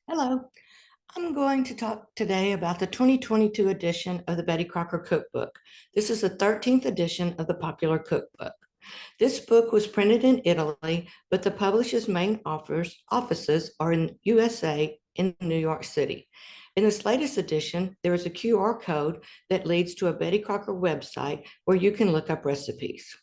Hello. I'm going to talk today about the 2022 edition of the Betty Crocker Cookbook. This is the 13th edition of the popular cookbook. This book was printed in Italy, but the publisher's main offices are in USA in New York City. In this latest edition, there is a QR code that leads to a Betty Crocker website where you can look up recipes.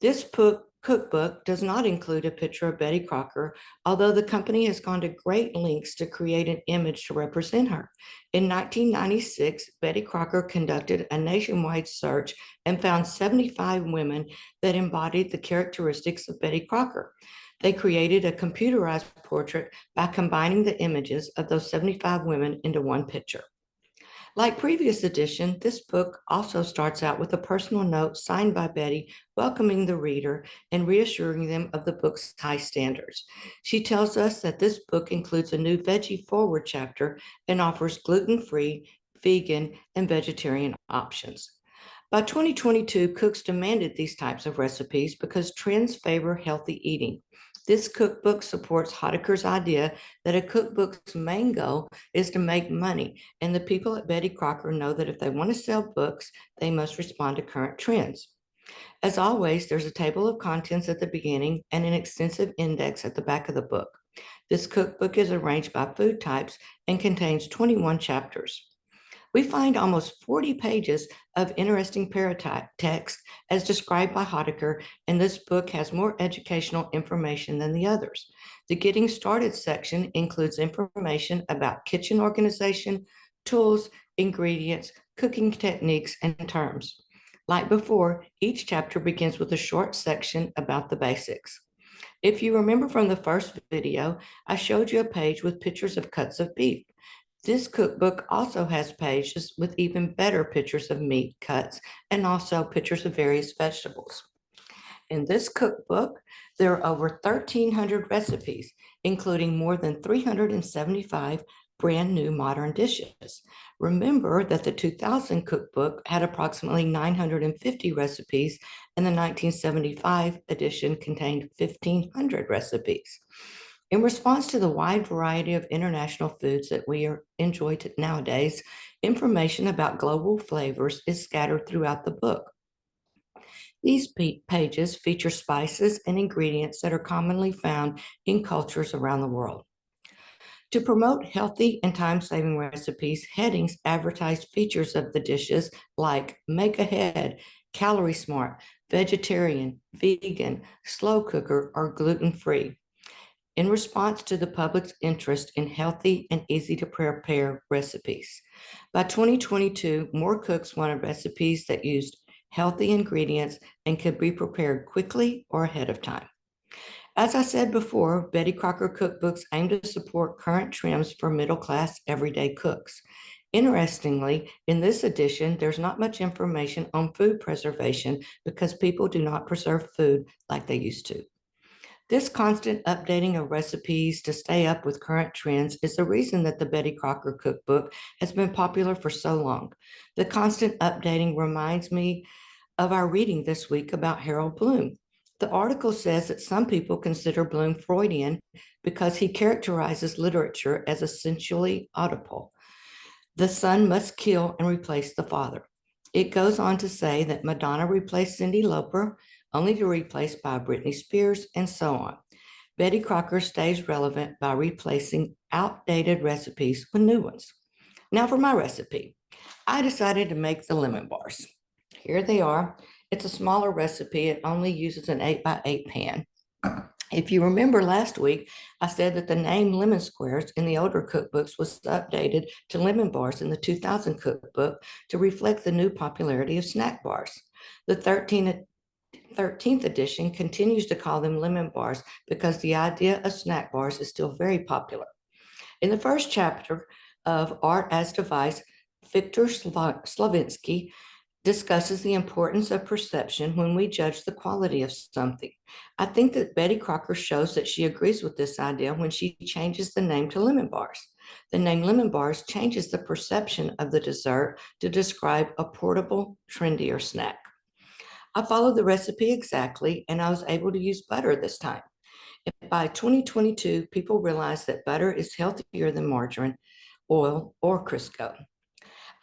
This book cookbook does not include a picture of Betty Crocker, although the company has gone to great lengths to create an image to represent her. In 1996, Betty Crocker conducted a nationwide search and found 75 women that embodied the characteristics of Betty Crocker. They created a computerized portrait by combining the images of those 75 women into one picture. Like previous edition, this book also starts out with a personal note signed by Betty, welcoming the reader and reassuring them of the book's high standards. She tells us that this book includes a new veggie forward chapter and offers gluten-free, vegan, and vegetarian options. By 2022, cooks demanded these types of recipes because trends favor healthy eating. This cookbook supports Hottaker's idea that a cookbook's main goal is to make money, and the people at Betty Crocker know that if they want to sell books, they must respond to current trends. As always, there's a table of contents at the beginning and an extensive index at the back of the book. This cookbook is arranged by food types and contains 21 chapters. We find almost 40 pages of interesting paratype text as described by Hottaker, and this book has more educational information than the others. The Getting Started section includes information about kitchen organization, tools, ingredients, cooking techniques, and terms. Like before, each chapter begins with a short section about the basics. If you remember from the first video, I showed you a page with pictures of cuts of beef. This cookbook also has pages with even better pictures of meat cuts and also pictures of various vegetables. In this cookbook, there are over 1,300 recipes, including more than 375 brand new modern dishes. Remember that the 2000 cookbook had approximately 950 recipes, and the 1975 edition contained 1,500 recipes. In response to the wide variety of international foods that we enjoy nowadays, information about global flavors is scattered throughout the book. These pages feature spices and ingredients that are commonly found in cultures around the world. To promote healthy and time-saving recipes, headings advertise features of the dishes like make ahead, calorie smart, vegetarian, vegan, slow cooker, or gluten-free. In response to the public's interest in healthy and easy to prepare recipes. By 2022, more cooks wanted recipes that used healthy ingredients and could be prepared quickly or ahead of time. As I said before, Betty Crocker cookbooks aim to support current trends for middle-class everyday cooks. Interestingly, in this edition, there's not much information on food preservation because people do not preserve food like they used to. This constant updating of recipes to stay up with current trends is the reason that the Betty Crocker cookbook has been popular for so long. The constant updating reminds me of our reading this week about Harold Bloom. The article says that some people consider Bloom Freudian because he characterizes literature as essentially Oedipal. The son must kill and replace the father. It goes on to say that Madonna replaced Cyndi Lauper, only to replace by Britney Spears, and so on. Betty Crocker stays relevant by replacing outdated recipes with new ones. Now for my recipe. I decided to make the lemon bars. Here they are. It's a smaller recipe. It only uses an 8x8 pan. If you remember last week, I said that the name lemon squares in the older cookbooks was updated to lemon bars in the 2000 cookbook to reflect the new popularity of snack bars. The 13th edition continues to call them lemon bars because the idea of snack bars is still very popular. In the first chapter of Art as Device, Victor Slavinsky discusses the importance of perception when we judge the quality of something. I think that Betty Crocker shows that she agrees with this idea when she changes the name to lemon bars. The name lemon bars changes the perception of the dessert to describe a portable, trendier snack. I followed the recipe exactly, and I was able to use butter this time. If by 2022, people realize that butter is healthier than margarine, oil, or Crisco.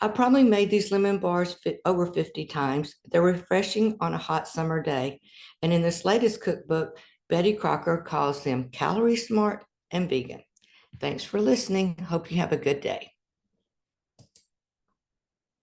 I probably made these lemon bars over 50 times. They're refreshing on a hot summer day. And in this latest cookbook, Betty Crocker calls them calorie smart and vegan. Thanks for listening. Hope you have a good day.